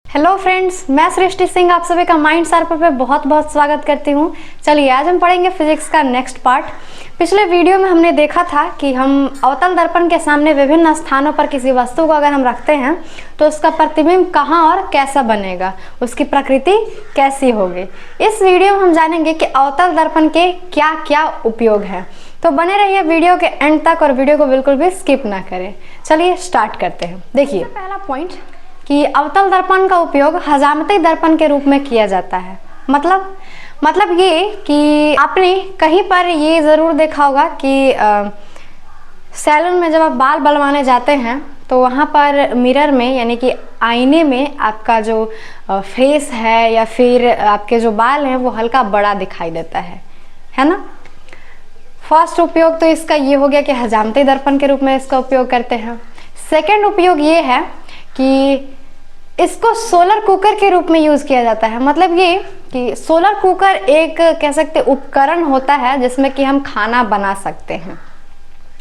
Hello friends, मैं सृष्टि सिंह आप सभी का माइंड शार्पर पे बहुत बहुत स्वागत करती हूँ। चलिए आज हम पढ़ेंगे फिजिक्स का नेक्स्ट पार्ट। पिछले वीडियो में हमने देखा था कि हम अवतल दर्पण के सामने विभिन्न स्थानों पर किसी वस्तु को अगर हम रखते हैं तो उसका प्रतिबिंब कहाँ और कैसा बनेगा, उसकी प्रकृति कैसी होगी। इस वीडियो में हम जानेंगे कि अवतल दर्पण के क्या क्या उपयोग है। तो बने रहिए वीडियो के एंड तक और वीडियो को बिल्कुल भी स्किप ना करें। चलिए स्टार्ट करते हैं। देखिए पहला पॉइंट कि अवतल दर्पण का उपयोग हजामती दर्पण के रूप में किया जाता है। मतलब ये कि आपने कहीं पर ये ज़रूर देखा होगा कि सैलून में जब आप बाल बनवाने जाते हैं तो वहाँ पर मिरर में यानी कि आईने में आपका जो फेस है या फिर आपके जो बाल हैं वो हल्का बड़ा दिखाई देता है ना। फर्स्ट उपयोग तो इसका ये हो गया कि हजामती दर्पण के रूप में इसका उपयोग करते हैं। सेकेंड उपयोग ये है कि इसको सोलर कुकर के रूप में यूज किया जाता है। मतलब ये कि सोलर कुकर एक कह सकते उपकरण होता है जिसमें कि हम खाना बना सकते हैं।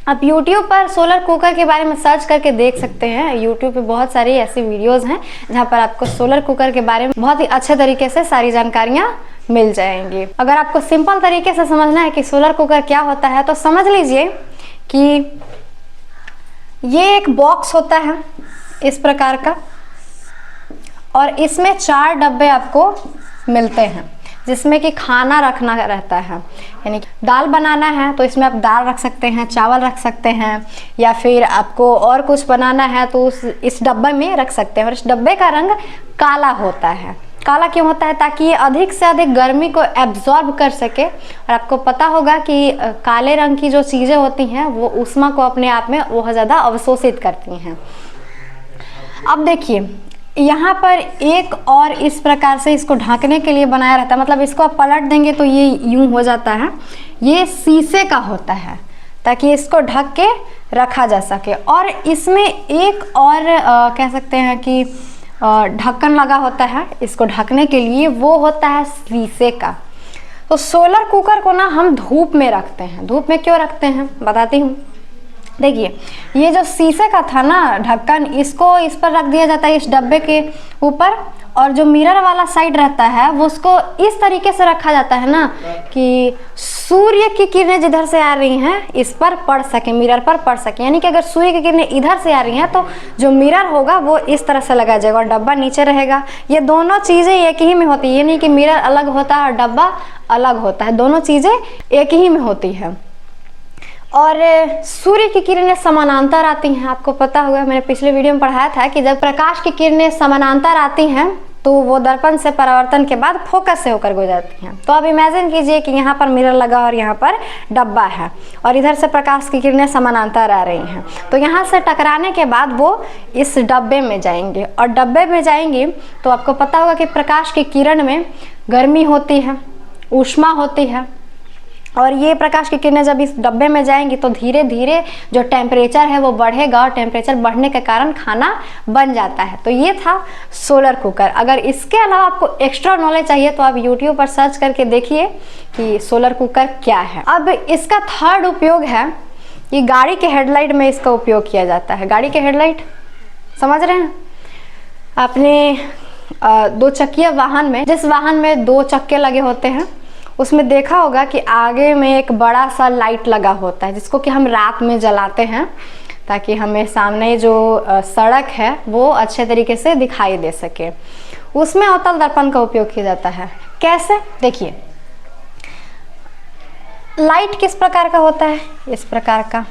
आप YouTube पर सोलर कुकर के बारे में सर्च करके देख सकते हैं। YouTube पे बहुत सारी ऐसी वीडियोस हैं जहां पर आपको सोलर कुकर के बारे में बहुत ही अच्छे तरीके से सारी जानकारियां मिल जाएंगी। अगर आपको सिंपल तरीके से समझना है कि सोलर कुकर क्या होता है तो समझ लीजिए कि ये एक बॉक्स होता है इस प्रकार का और इसमें 4 डब्बे आपको मिलते हैं जिसमें कि खाना रखना रहता है। यानी दाल बनाना है तो इसमें आप दाल रख सकते हैं, चावल रख सकते हैं, या फिर आपको और कुछ बनाना है तो इस डब्बे में रख सकते हैं। और इस डब्बे का रंग काला होता है। काला क्यों होता है? ताकि ये अधिक से अधिक गर्मी को एब्जॉर्ब कर सके। और आपको पता होगा कि काले रंग की जो चीज़ें होती हैं वो ऊष्मा को अपने आप में बहुत ज़्यादा अवशोषित करती हैं। अब देखिए यहाँ पर एक और इस प्रकार से इसको ढकने के लिए बनाया रहता है। मतलब इसको आप पलट देंगे तो ये यूं हो जाता है। ये शीशे का होता है ताकि इसको ढक के रखा जा सके। और इसमें एक और कह सकते हैं कि ढक्कन लगा होता है इसको ढकने के लिए, वो होता है शीशे का। तो सोलर कुकर को ना हम धूप में रखते हैं। धूप में क्यों रखते हैं बताती हूँ। देखिए ये जो शीशे का था ना ढक्कन, इसको इस पर रख दिया जाता है इस डब्बे के ऊपर, और जो मिरर वाला साइड रहता है वो उसको इस तरीके से रखा जाता है ना कि सूर्य की किरणें जिधर से आ रही हैं इस पर पड़ सके, मिरर पर पड़ सके। यानी कि अगर सूर्य की किरणें इधर से आ रही हैं तो जो मिरर होगा वो इस तरह से लगा जाएगा और डब्बा नीचे रहेगा। ये दोनों चीज़ें एक ही में होती है। ये नहीं कि मिरर अलग होता है और डब्बा अलग होता है, दोनों चीज़ें एक ही में होती है। और सूर्य की किरणें समानांतर आती हैं। आपको पता होगा, मैंने पिछले वीडियो में पढ़ाया था कि जब प्रकाश की किरणें समानांतर आती हैं तो वो दर्पण से परावर्तन के बाद फोकस से होकर गुजरती हैं। तो अब इमेजिन कीजिए कि यहाँ पर मिरर लगा और यहाँ पर डब्बा है और इधर से प्रकाश की किरणें समानांतर आ रही हैं। तो यहाँ से टकराने के बाद वो इस डब्बे में जाएंगे और डब्बे में जाएंगी तो आपको पता होगा कि प्रकाश की किरण में गर्मी होती है, ऊष्मा होती है। और ये प्रकाश की किरणें जब इस डब्बे में जाएंगी तो धीरे धीरे जो टेम्परेचर है वो बढ़ेगा और टेम्परेचर बढ़ने के कारण खाना बन जाता है। तो ये था सोलर कुकर। अगर इसके अलावा आपको एक्स्ट्रा नॉलेज चाहिए तो आप YouTube पर सर्च करके देखिए कि सोलर कुकर क्या है। अब इसका थर्ड उपयोग है कि गाड़ी के हेडलाइट में इसका उपयोग किया जाता है। गाड़ी के हेडलाइट समझ रहे हैं? आपने 2 चक्किया वाहन में, जिस वाहन में 2 चक्के लगे होते हैं उसमें देखा होगा कि आगे में एक बड़ा सा लाइट लगा होता है जिसको कि हम रात में जलाते हैं ताकि हमें सामने जो सड़क है वो अच्छे तरीके से दिखाई दे सके। उसमें अवतल दर्पण का उपयोग किया जाता है। कैसे? देखिए लाइट किस प्रकार का होता है? इस प्रकार का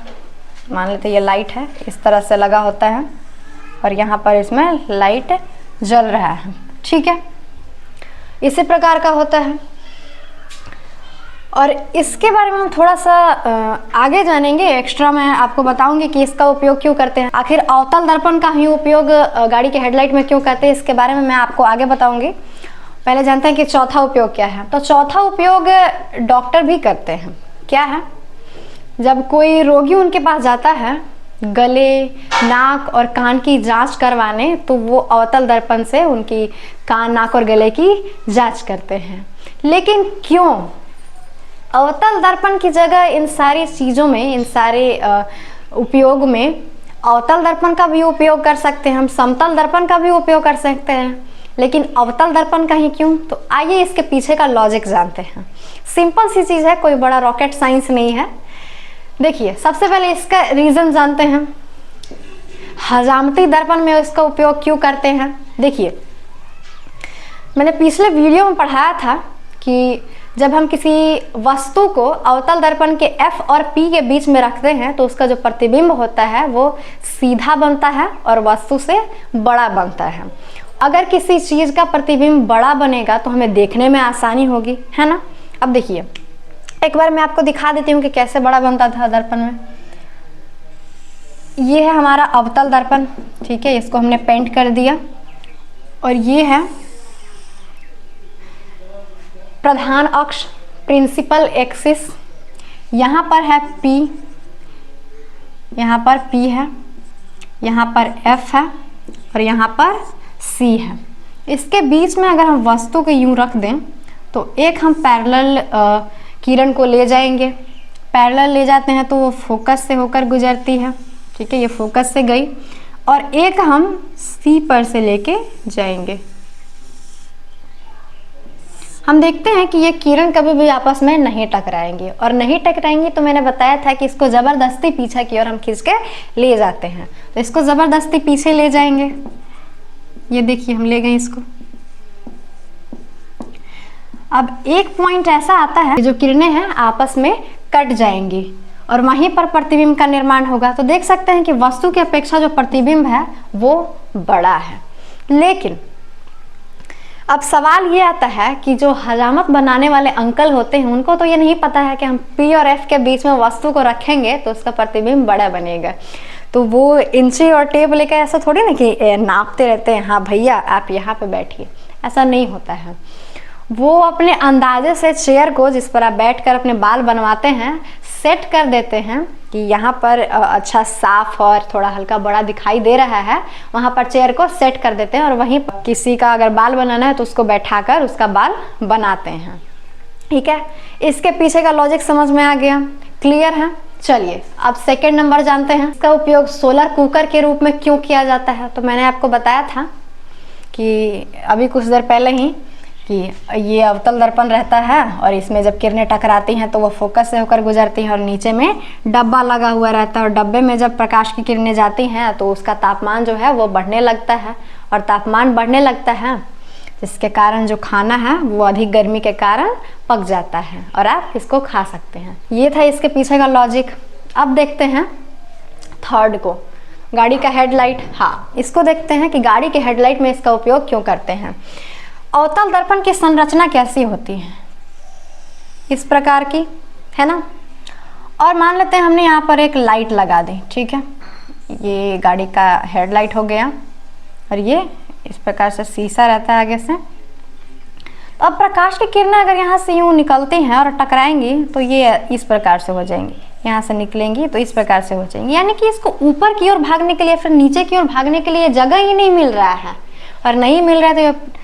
मान लेते ये लाइट है, इस तरह से लगा होता है और यहाँ पर इसमें लाइट जल रहा है, ठीक है। इसी प्रकार का होता है। और इसके बारे में हम थोड़ा सा आगे जानेंगे। एक्स्ट्रा मैं आपको बताऊंगी कि इसका उपयोग क्यों करते हैं। आखिर अवतल दर्पण का ही उपयोग गाड़ी के हेडलाइट में क्यों करते हैं, इसके बारे में मैं आपको आगे बताऊंगी। पहले जानते हैं कि चौथा उपयोग क्या है। तो चौथा उपयोग डॉक्टर भी करते हैं। क्या है? जब कोई रोगी उनके पास जाता है गले, नाक और कान की जांच करवाने तो वो अवतल दर्पण से उनकी कान, नाक और गले की जांच करते हैं। लेकिन क्यों? अवतल दर्पण की जगह इन सारी चीज़ों में, इन सारे उपयोग में अवतल दर्पण का भी उपयोग कर सकते हैं हम, समतल दर्पण का भी उपयोग कर सकते हैं। लेकिन अवतल दर्पण का ही क्यों? तो आइए इसके पीछे का लॉजिक जानते हैं। सिंपल सी चीज़ है, कोई बड़ा रॉकेट साइंस नहीं है। देखिए, सबसे पहले इसका रीज़न जानते हैं, हजामती दर्पण में इसका उपयोग क्यों करते हैं। देखिए, मैंने पिछले वीडियो में पढ़ाया था कि जब हम किसी वस्तु को अवतल दर्पण के F और P के बीच में रखते हैं तो उसका जो प्रतिबिंब होता है वो सीधा बनता है और वस्तु से बड़ा बनता है। अगर किसी चीज़ का प्रतिबिंब बड़ा बनेगा तो हमें देखने में आसानी होगी, है ना। अब देखिए, एक बार मैं आपको दिखा देती हूँ कि कैसे बड़ा बनता था दर्पण में। ये है हमारा अवतल दर्पण, ठीक है, इसको हमने पेंट कर दिया। और ये है प्रधान अक्ष, प्रिंसिपल एक्सिस। यहाँ पर है P, यहाँ पर P है, यहाँ पर F है और यहाँ पर C है। इसके बीच में अगर हम वस्तु को यूं रख दें तो एक हम पैरेलल किरण को ले जाएंगे। पैरेलल ले जाते हैं तो वो फोकस से होकर गुजरती है, ठीक है, ये फोकस से गई। और एक हम C पर से लेके जाएंगे। हम देखते हैं कि ये किरण कभी भी आपस में नहीं टकराएंगी, और नहीं टकराएंगी तो मैंने बताया था कि इसको ज़बरदस्ती पीछे की ओर हम खींच के ले जाते हैं। तो इसको ज़बरदस्ती पीछे ले जाएंगे, ये देखिए हम ले गए इसको। अब एक पॉइंट ऐसा आता है जो किरणें हैं आपस में कट जाएंगी और वहीं पर प्रतिबिंब का निर्माण होगा। तो देख सकते हैं कि वस्तु की अपेक्षा जो प्रतिबिंब है वो बड़ा है। लेकिन अब सवाल ये आता है कि जो हजामत बनाने वाले अंकल होते हैं उनको तो ये नहीं पता है कि हम P और F के बीच में वस्तु को रखेंगे तो उसका प्रतिबिंब बड़ा बनेगा। तो वो इंची और टेप लेकर ऐसा थोड़ी ना कि नापते रहते हैं, हाँ भैया आप यहाँ पे बैठिए, ऐसा नहीं होता है। वो अपने अंदाजे से चेयर को जिस पर आप बैठकर अपने बाल बनवाते हैं सेट कर देते हैं कि यहाँ पर अच्छा साफ और थोड़ा हल्का बड़ा दिखाई दे रहा है, वहाँ पर चेयर को सेट कर देते हैं और वहीं किसी का अगर बाल बनाना है तो उसको बैठाकर उसका बाल बनाते हैं, ठीक है। इसके पीछे का लॉजिक समझ में आ गया, क्लियर है। चलिए अब सेकंड नंबर जानते हैं, इसका उपयोग सोलर कुकर के रूप में क्यों किया जाता है। तो मैंने आपको बताया था कि अभी कुछ देर पहले ही कि ये अवतल दर्पण रहता है और इसमें जब किरणें टकराती हैं तो वो फोकस से होकर गुजरती हैं और नीचे में डब्बा लगा हुआ रहता है और डब्बे में जब प्रकाश की किरणें जाती हैं तो उसका तापमान जो है वो बढ़ने लगता है और तापमान बढ़ने लगता है जिसके कारण जो खाना है वो अधिक गर्मी के कारण पक जाता है और आप इसको खा सकते हैं। ये था इसके पीछे का लॉजिक। अब देखते हैं थर्ड को, गाड़ी का हेडलाइट। हाँ, इसको देखते हैं कि गाड़ी के हेडलाइट में इसका उपयोग क्यों करते हैं। अवतल दर्पण की संरचना कैसी होती है, इस प्रकार की है ना। और मान लेते हैं हमने यहाँ पर एक लाइट लगा दी, ठीक है, ये गाड़ी का हेडलाइट हो गया और ये इस प्रकार से शीशा रहता है आगे से। तो अब प्रकाश की किरणें अगर यहाँ से यूँ निकलती हैं और टकराएंगी तो ये इस प्रकार से हो जाएंगी, यहाँ से निकलेंगी तो इस प्रकार से हो जाएंगी, यानी कि इसको ऊपर की ओर भागने के लिए फिर नीचे की ओर भागने के लिए जगह ही नहीं मिल रहा है, और नहीं मिल रहा है तो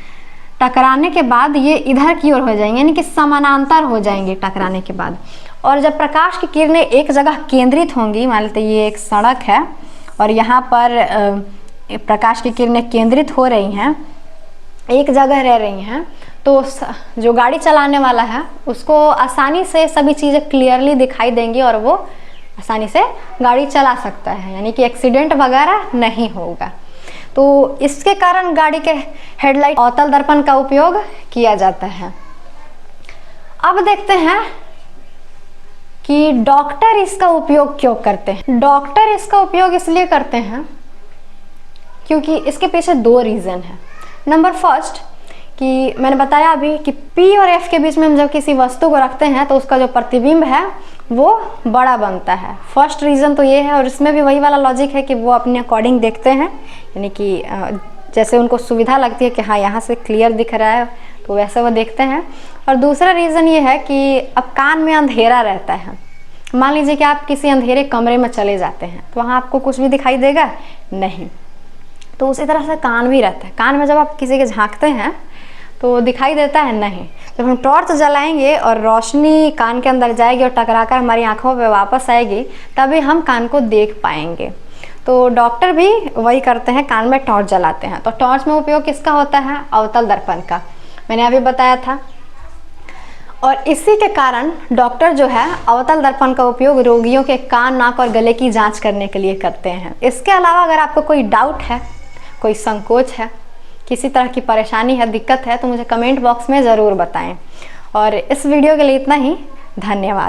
टकराने के बाद ये इधर की ओर हो जाएंगे, यानी कि समानांतर हो जाएंगे टकराने के बाद। और जब प्रकाश की किरणें एक जगह केंद्रित होंगी, मान लेते ये एक सड़क है और यहाँ पर प्रकाश की किरणें केंद्रित हो रही हैं, एक जगह रह रही हैं, तो जो गाड़ी चलाने वाला है उसको आसानी से सभी चीज़ें क्लियरली दिखाई देंगी और वो आसानी से गाड़ी चला सकता है, यानी कि एक्सीडेंट वगैरह नहीं होगा। तो इसके कारण गाड़ी के हेडलाइट अवतल दर्पण का उपयोग किया जाता है। अब देखते हैं कि डॉक्टर इसका उपयोग क्यों करते हैं। डॉक्टर इसका उपयोग इसलिए करते हैं क्योंकि इसके पीछे दो रीज़न है। नंबर फर्स्ट कि मैंने बताया अभी कि P और F के बीच में हम जब किसी वस्तु को रखते हैं तो उसका जो प्रतिबिंब है वो बड़ा बनता है। फर्स्ट रीज़न तो ये है, और इसमें भी वही वाला लॉजिक है कि वो अपने अकॉर्डिंग देखते हैं, यानी कि जैसे उनको सुविधा लगती है कि हाँ यहाँ से क्लियर दिख रहा है तो वैसे वो देखते हैं। और दूसरा रीज़न ये है कि अब कान में अंधेरा रहता है, मान लीजिए कि आप किसी अंधेरे कमरे में चले जाते हैं तो वहाँ आपको कुछ भी दिखाई देगा नहीं, तो उसी तरह से कान भी रहता है। कान में जब आप किसी के झांकते हैं तो दिखाई देता है नहीं, जब हम टॉर्च जलाएंगे और रोशनी कान के अंदर जाएगी और टकराकर हमारी आंखों पे वापस आएगी तभी हम कान को देख पाएंगे। तो डॉक्टर भी वही करते हैं, कान में टॉर्च जलाते हैं। तो टॉर्च में उपयोग किसका होता है? अवतल दर्पण का, मैंने अभी बताया था। और इसी के कारण डॉक्टर जो है अवतल दर्पण का उपयोग रोगियों के कान, नाक और गले की जांच करने के लिए करते हैं। इसके अलावा अगर आपको कोई डाउट है, कोई संकोच है, किसी तरह की परेशानी है, दिक्कत है, तो मुझे कमेंट बॉक्स में ज़रूर बताएं। और इस वीडियो के लिए इतना ही, धन्यवाद।